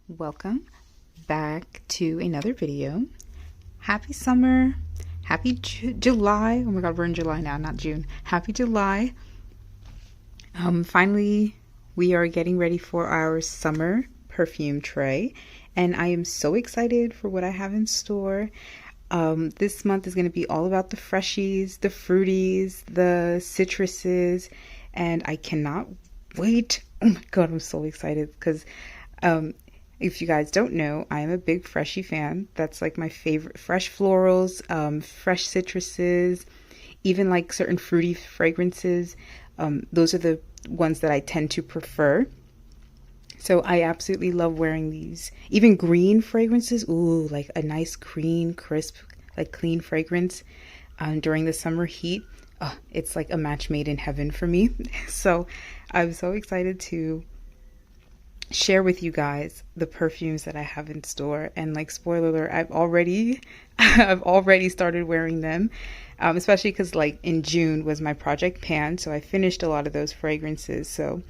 Welcome back to another video. Happy summer. Happy July. Oh my god, we're in July now, not June. Happy July. Finally, we are getting ready for our summer perfume tray, and I am so excited for what I have in store. This month is going to be all about the freshies, the fruities, the citruses, and I cannot wait. Oh my god, I'm so excited because if you guys don't know, I am a big freshie fan. That's like my favorite. Fresh florals, fresh citruses, even like certain fruity fragrances. Those are the ones that I tend to prefer. So I absolutely love wearing these. Even green fragrances. Ooh, like a nice green, crisp, like clean fragrance during the summer heat. Oh, it's like a match made in heaven for me. So I'm so excited to share with you guys the perfumes that I have in store. And like, spoiler alert, I've already started wearing them, especially because like in June was my project pan, so I finished a lot of those fragrances. So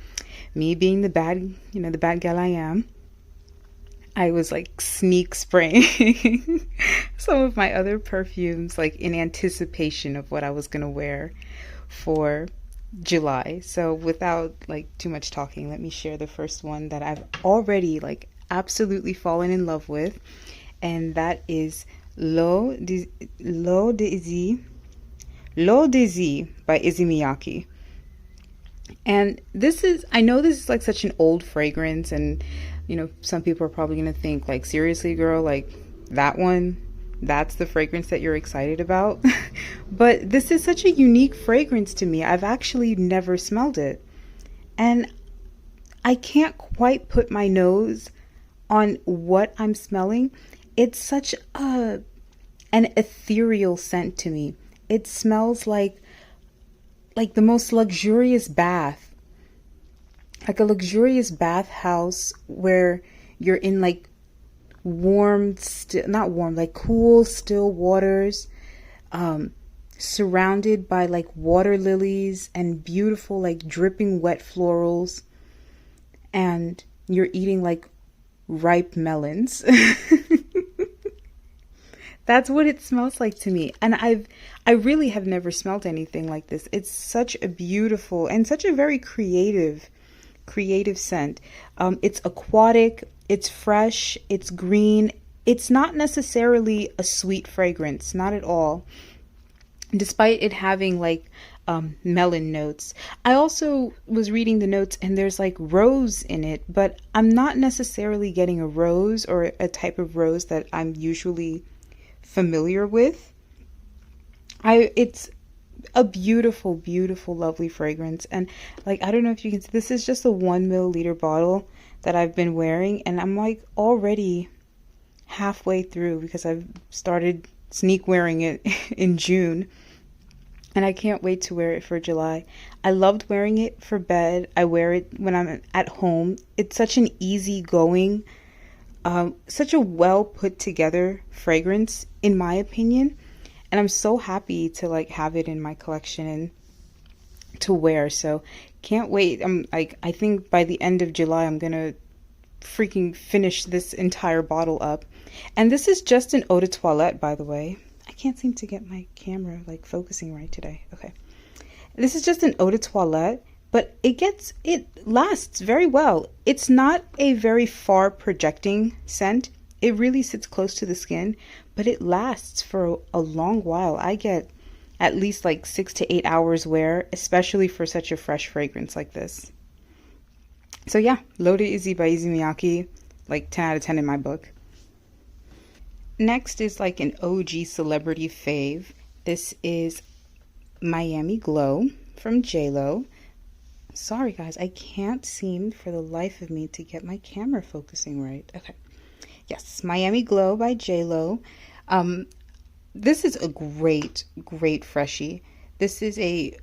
me being the bad gal I am, I was like sneak spraying some of my other perfumes like in anticipation of what I was gonna wear for July. So without like too much talking, let me share the first one that I've already like absolutely fallen in love with, and that is L'Eau d'Izzy by Issey Miyake. And I know this is like such an old fragrance, and some people are probably gonna think like, seriously girl, like that one, that's the fragrance that you're excited about. But this is such a unique fragrance to me. I've actually never smelled it, and I can't quite put my nose on what I'm smelling. It's such an ethereal scent to me. It smells like the most luxurious bath, like a luxurious bathhouse where you're in like not warm, like cool, still waters, surrounded by like water lilies and beautiful, like dripping wet florals, and you're eating like ripe melons. That's what it smells like to me. And I really have never smelled anything like this. It's such a beautiful and such a very creative scent. It's aquatic, it's fresh, it's green. It's not necessarily a sweet fragrance, not at all, despite it having like melon notes. I also was reading the notes and there's like rose in it, but I'm not necessarily getting a rose or a type of rose that I'm usually familiar with. It's a beautiful, beautiful, lovely fragrance. And like, I don't know if you can see, this is just a 1 milliliter bottle that I've been wearing, and I'm like already halfway through because I've started sneak wearing it in June, and I can't wait to wear it for July. I loved wearing it for bed. I wear it when I'm at home. It's such an easygoing, such a well put together fragrance, in my opinion. And I'm so happy to like have it in my collection and to wear. So can't wait. I think by the end of July, I'm gonna freaking finish this entire bottle up. And this is just an eau de toilette, by the way. I can't seem to get my camera like focusing right today. Okay. This is just an eau de toilette, but it lasts very well. It's not a very far projecting scent. It really sits close to the skin, but it lasts for a long while. I get at least like 6 to 8 hours wear, especially for such a fresh fragrance like this. So yeah, L'Eau d'Izzy by Issey Miyake, like 10 out of 10 in my book. Next is like an OG celebrity fave. This is Miami Glow from JLo. Sorry guys, I can't seem for the life of me to get my camera focusing right. Okay. Yes, Miami Glow by JLo. This is a great, great freshie. This is a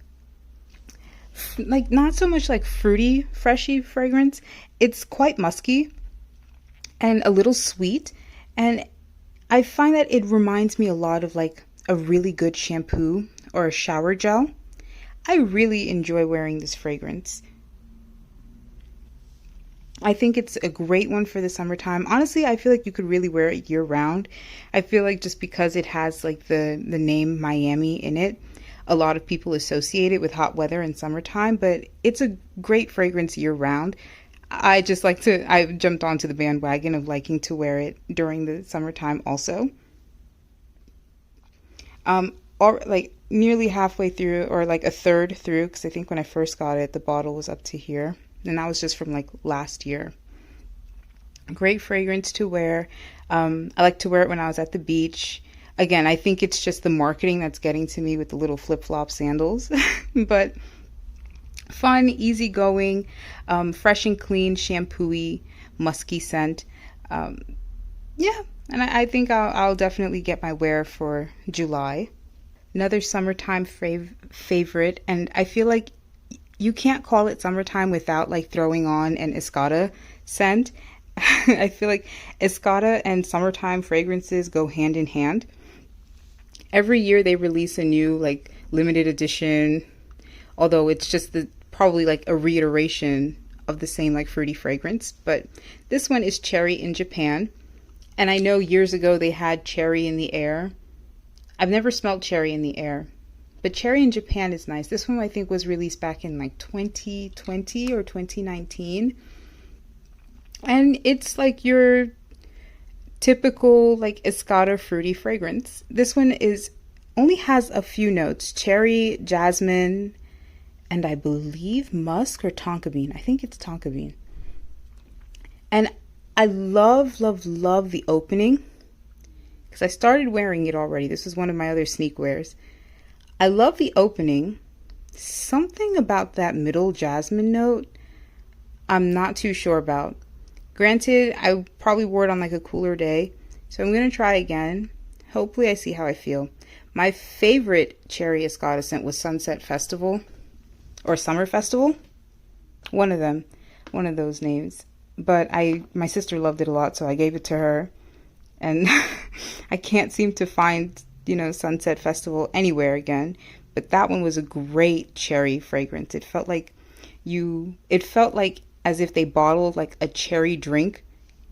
like not so much like fruity freshie fragrance. It's quite musky and a little sweet, and I find that it reminds me a lot of like a really good shampoo or a shower gel. I really enjoy wearing this fragrance. I think it's a great one for the summertime. Honestly, I feel like you could really wear it year round. I feel like just because it has like the name Miami in it, a lot of people associate it with hot weather and summertime, but it's a great fragrance year round. I jumped onto the bandwagon of liking to wear it during the summertime also. Or like nearly halfway through, or like a third through, because I think when I first got it, the bottle was up to here. And that was just from like last year. Great fragrance to wear. I like to wear it when I was at the beach. Again, I think it's just the marketing that's getting to me with the little flip-flop sandals. But fun, easygoing, fresh and clean, shampooy, musky scent. Um, yeah, and I think I'll definitely get my wear for July. Another summertime favorite, and I feel like you can't call it summertime without like throwing on an Escada scent. I feel like Escada and summertime fragrances go hand in hand. Every year they release a new like limited edition, although it's just probably like a reiteration of the same like fruity fragrance. But this one is Cherry in Japan. And I know years ago they had Cherry in the Air. I've never smelled Cherry in the Air. But Cherry in Japan is nice. This one I think was released back in like 2020 or 2019. And it's like your typical like Escada fruity fragrance. This one only has a few notes: cherry, jasmine, and I believe musk or tonka bean. I think it's tonka bean. And I love, love, love the opening because I started wearing it already. This is one of my other sneak wears. I love the opening. Something about that middle jasmine note I'm not too sure about. Granted, I probably wore it on like a cooler day, so I'm going to try again. Hopefully I see how I feel. My favorite Cherry Escada scent was Sunset Festival or Summer Festival. One of them, one of those names. But my sister loved it a lot, so I gave it to her. And I can't seem to find, Sunset Festival anywhere again. But that one was a great cherry fragrance. It felt like as if they bottled like a cherry drink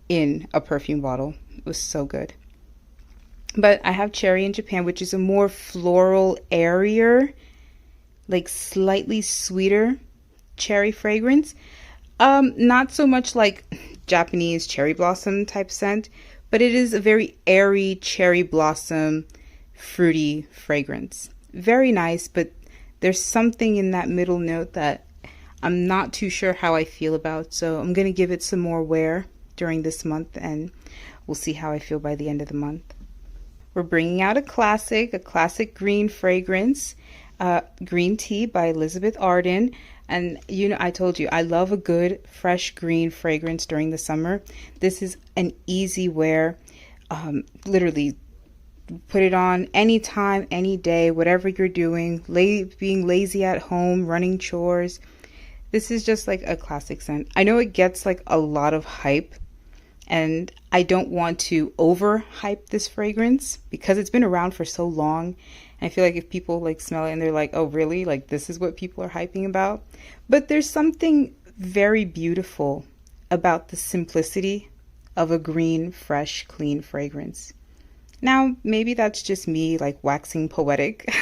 in a perfume bottle. It was so good. But I have Cherry in Japan, which is a more floral, airier, like slightly sweeter cherry fragrance. Not so much like Japanese cherry blossom type scent, but it is a very airy cherry blossom fruity fragrance. Very nice, but there's something in that middle note that I'm not too sure how I feel about, so I'm going to give it some more wear during this month, and we'll see how I feel by the end of the month. We're bringing out a classic green fragrance, Green Tea by Elizabeth Arden. And I told you, I love a good fresh green fragrance during the summer. This is an easy wear. Literally put it on anytime, any day, whatever you're doing, being lazy at home, running chores. This is just like a classic scent. I know it gets like a lot of hype, and I don't want to overhype this fragrance because it's been around for so long. And I feel like if people like smell it and they're like, oh really? Like this is what people are hyping about. But there's something very beautiful about the simplicity of a green, fresh, clean fragrance. Now, maybe that's just me like waxing poetic,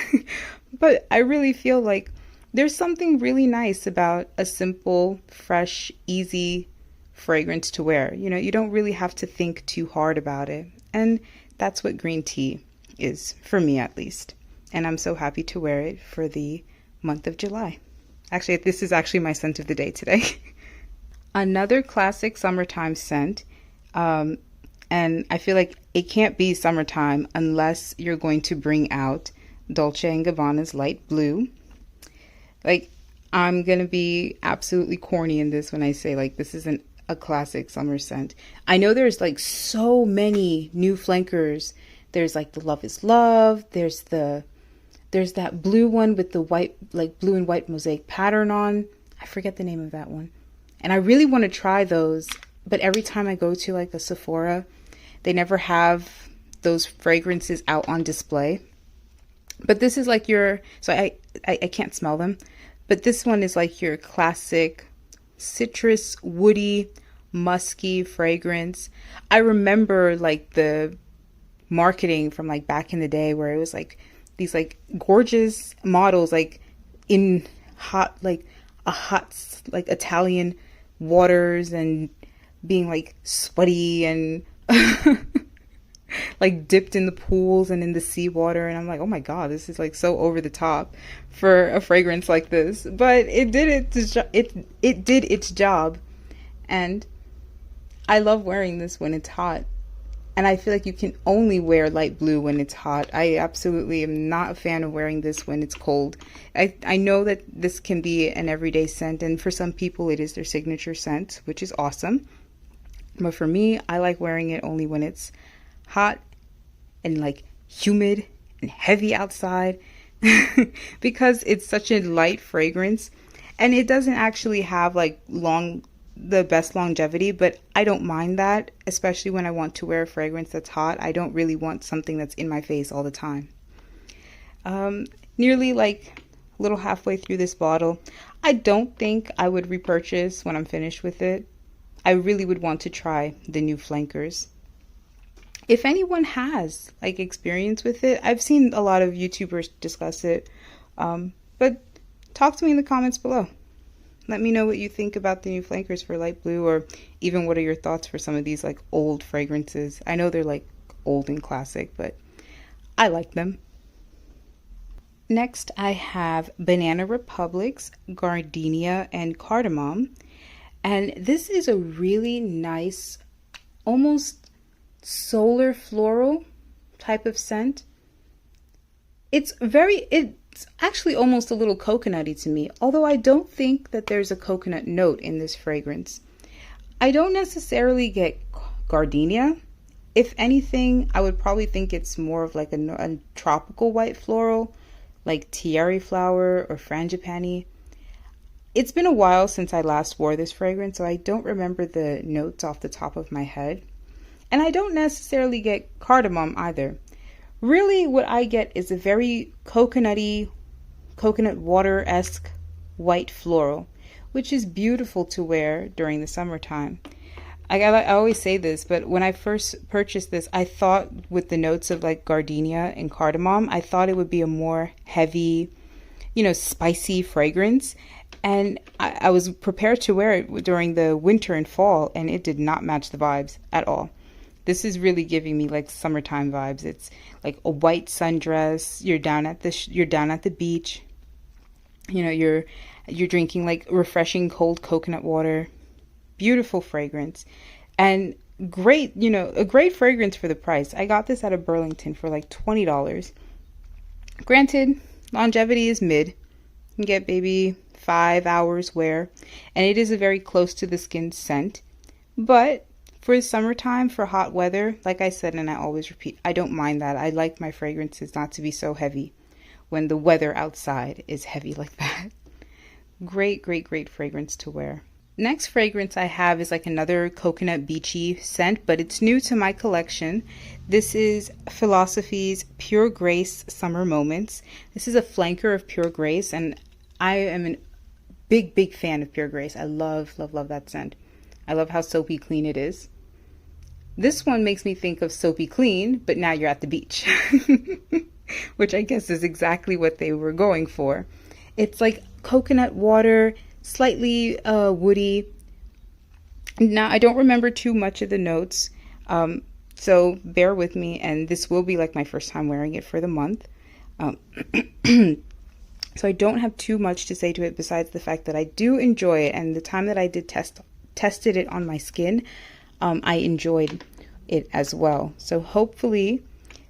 but I really feel like there's something really nice about a simple, fresh, easy fragrance to wear. You don't really have to think too hard about it. And that's what green tea is, for me at least. And I'm so happy to wear it for the month of July. Actually, this is actually my scent of the day today. Another classic summertime scent. And I feel like it can't be summertime unless you're going to bring out Dolce & Gabbana's Light Blue. Like, I'm going to be absolutely corny in this when I say, like, this isn't a classic summer scent. I know there's, like, so many new flankers. There's, like, the Love is Love. There's that blue one with the white, like, blue and white mosaic pattern on. I forget the name of that one. And I really want to try those. But every time I go to, like, a Sephora, they never have those fragrances out on display. But this is like so I can't smell them. But this one is like your classic citrus, woody, musky fragrance. I remember like the marketing from like back in the day where it was like these like gorgeous models like in hot like a hot like Italian waters and being like sweaty and like dipped in the pools and in the seawater, and I'm like, oh my god, this is like so over the top for a fragrance like this, but it did its job. And I love wearing this when it's hot. And I feel like you can only wear light blue when it's hot. I absolutely am not a fan of wearing this when it's cold. I know that this can be an everyday scent, and for some people it is their signature scent, which is awesome. But for me, I like wearing it only when it's hot and like humid and heavy outside because it's such a light fragrance, and it doesn't actually have like the best longevity, but I don't mind that, especially when I want to wear a fragrance that's hot. I don't really want something that's in my face all the time. Nearly like a little halfway through this bottle, I don't think I would repurchase when I'm finished with it. I really would want to try the new flankers. If anyone has like experience with it, I've seen a lot of YouTubers discuss it, but talk to me in the comments below. Let me know what you think about the new flankers for light blue, or even what are your thoughts for some of these like old fragrances. I know they're like old and classic, but I like them. Next, I have Banana Republic's Gardenia and Cardamom. And this is a really nice, almost solar floral type of scent. It's actually almost a little coconutty to me, although I don't think that there's a coconut note in this fragrance. I don't necessarily get gardenia. If anything, I would probably think it's more of like a tropical white floral, like tiare flower or frangipani. It's been a while since I last wore this fragrance, so I don't remember the notes off the top of my head. And I don't necessarily get cardamom either. Really, what I get is a very coconutty, coconut water-esque white floral, which is beautiful to wear during the summertime. I always say this, but when I first purchased this, I thought with the notes of like gardenia and cardamom, I thought it would be a more heavy, spicy fragrance. And I was prepared to wear it during the winter and fall, and it did not match the vibes at all. This is really giving me like summertime vibes. It's like a white sundress. You're down at the beach. You're drinking like refreshing cold coconut water. Beautiful fragrance, and great. A great fragrance for the price. I got this at a Burlington for like $20. Granted, longevity is mid. You can get maybe 5 hours wear, and it is a very close to the skin scent, but for summertime, for hot weather, like I said, and I always repeat, I don't mind that. I like my fragrances not to be so heavy when the weather outside is heavy like that. Great, great, great fragrance to wear. Next fragrance I have is like another coconut beachy scent, but it's new to my collection. This is Philosophy's Pure Grace Summer Moments. This is a flanker of Pure Grace, and I am a big, big fan of Pure Grace. I love, love, love that scent. I love how soapy clean it is. This one makes me think of Soapy Clean, but now you're at the beach, which I guess is exactly what they were going for. It's like coconut water, slightly woody. Now, I don't remember too much of the notes, so bear with me, and this will be like my first time wearing it for the month. So I don't have too much to say to it besides the fact that I do enjoy it, and the time that I did tested it on my skin, I enjoyed it as well. So hopefully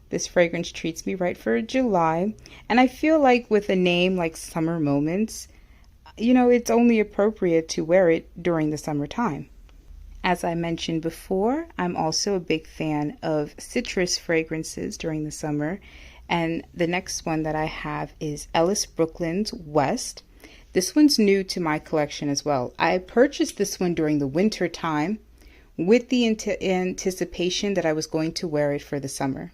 this fragrance treats me right for July. And I feel like with a name like Summer Moments, it's only appropriate to wear it during the summertime. As I mentioned before, I'm also a big fan of citrus fragrances during the summer. And the next one that I have is Ellis Brooklyn's West. This one's new to my collection as well. I purchased this one during the winter time with the anticipation that I was going to wear it for the summer.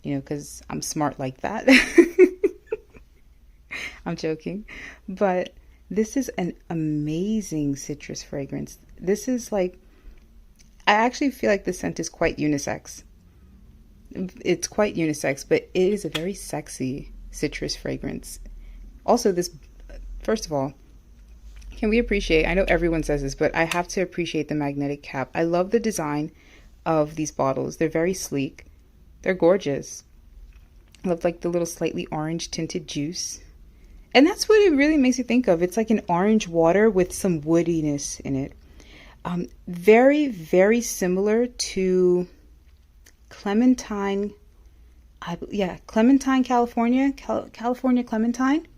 Because I'm smart like that. I'm joking. But this is an amazing citrus fragrance. This is like I actually feel like the scent is quite unisex. It's quite unisex, but it is a very sexy citrus fragrance. Also, this, first of all, can we appreciate, I know everyone says this, but I have to appreciate the magnetic cap. I love the design of these bottles. They're very sleek. They're gorgeous. I love like the little slightly orange tinted juice. And that's what it really makes you think of. It's like an orange water with some woodiness in it. Very, very similar to Clementine, Clementine, California, California Clementine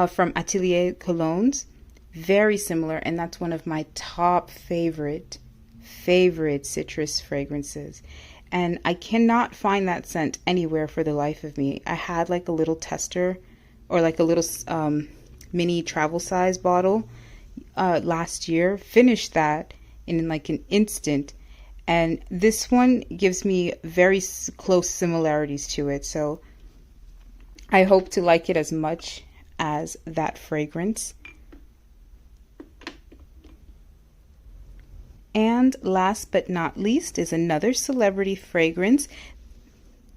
from Atelier Cologne's. Very similar, and that's one of my top favorite citrus fragrances. And I cannot find that scent anywhere for the life of me. I had like a little tester or like a little mini travel size bottle last year, finished that in like an instant, and this one gives me very close similarities to it, so I hope to like it as much as that fragrance. And last but not least is another celebrity fragrance.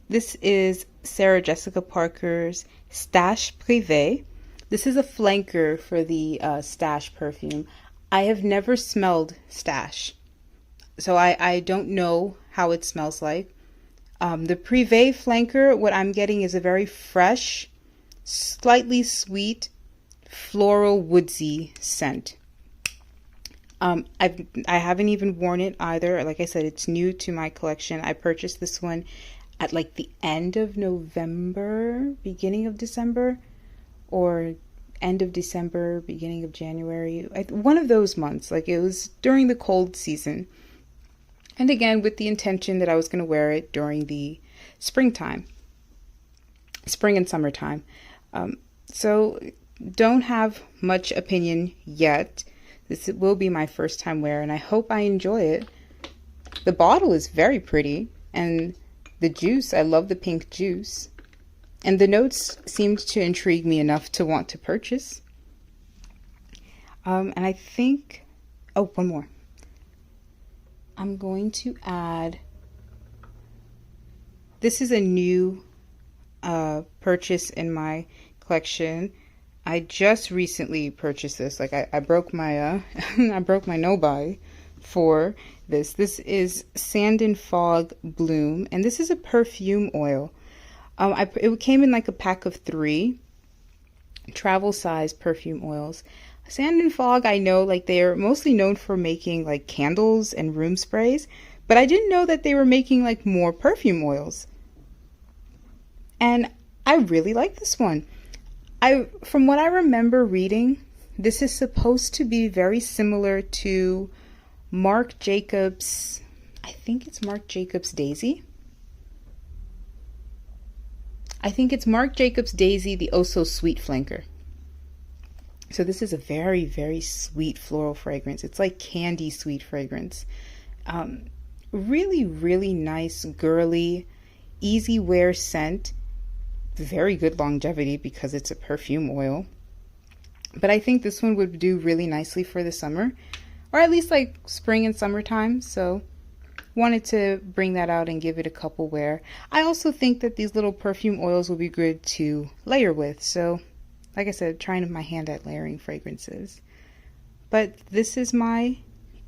This is Sarah Jessica Parker's Stash Privé. This is a flanker for the Stash perfume. I have never smelled Stash, so I don't know how it smells like. The Privé flanker, what I'm getting is a very fresh, slightly sweet, floral, woodsy scent. I haven't even worn it either. Like I said, it's new to my collection. I purchased this one at like the end of November, beginning of December, or end of December, beginning of January. One of those months. Like it was during the cold season. And again, with the intention that I was going to wear it during the springtime, spring and summertime. So don't have much opinion yet. This will be my first time wear, and I hope I enjoy it. The bottle is very pretty, and the juice, I love the pink juice. And the notes seemed to intrigue me enough to want to purchase. And I think, oh, one more. I'm going to add, this is a new purchase in my collection. I just recently purchased this. Like I broke my I broke my no-buy for this. This is Sand and Fog Bloom, and this is a perfume oil. It came in like a pack of 3 travel size perfume oils. Sand and Fog, I know, like they're mostly known for making like candles and room sprays, but I didn't know that they were making like more perfume oils. And I really like this one. From what I remember reading, this is supposed to be very similar to Marc Jacobs. I think it's Marc Jacobs Daisy. I think it's Marc Jacobs Daisy, the Oh So Sweet flanker. So this is a very, very sweet floral fragrance. It's like candy sweet fragrance. Really, really nice, girly, easy wear scent. Very good longevity because it's a perfume oil. But I think this one would do really nicely for the summer, or at least like spring and summertime. So wanted to bring that out and give it a couple wear. I also think that these little perfume oils will be good to layer with. So like I said, trying my hand at layering fragrances. But this is my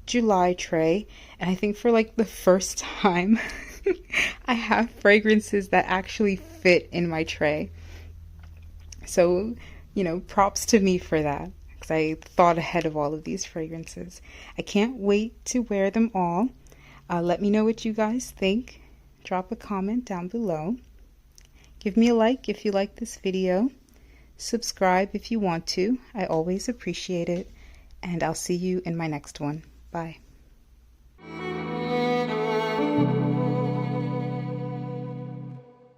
July tray, and I think for like the first time I have fragrances that actually fit in my tray. So, you know, props to me for that, because I thought ahead of all of these fragrances. I can't wait to wear them all. Let me know what you guys think. Drop a comment down below. Give me a like if you like this video. Subscribe if you want to. I always appreciate it. And I'll see you in my next one. Bye.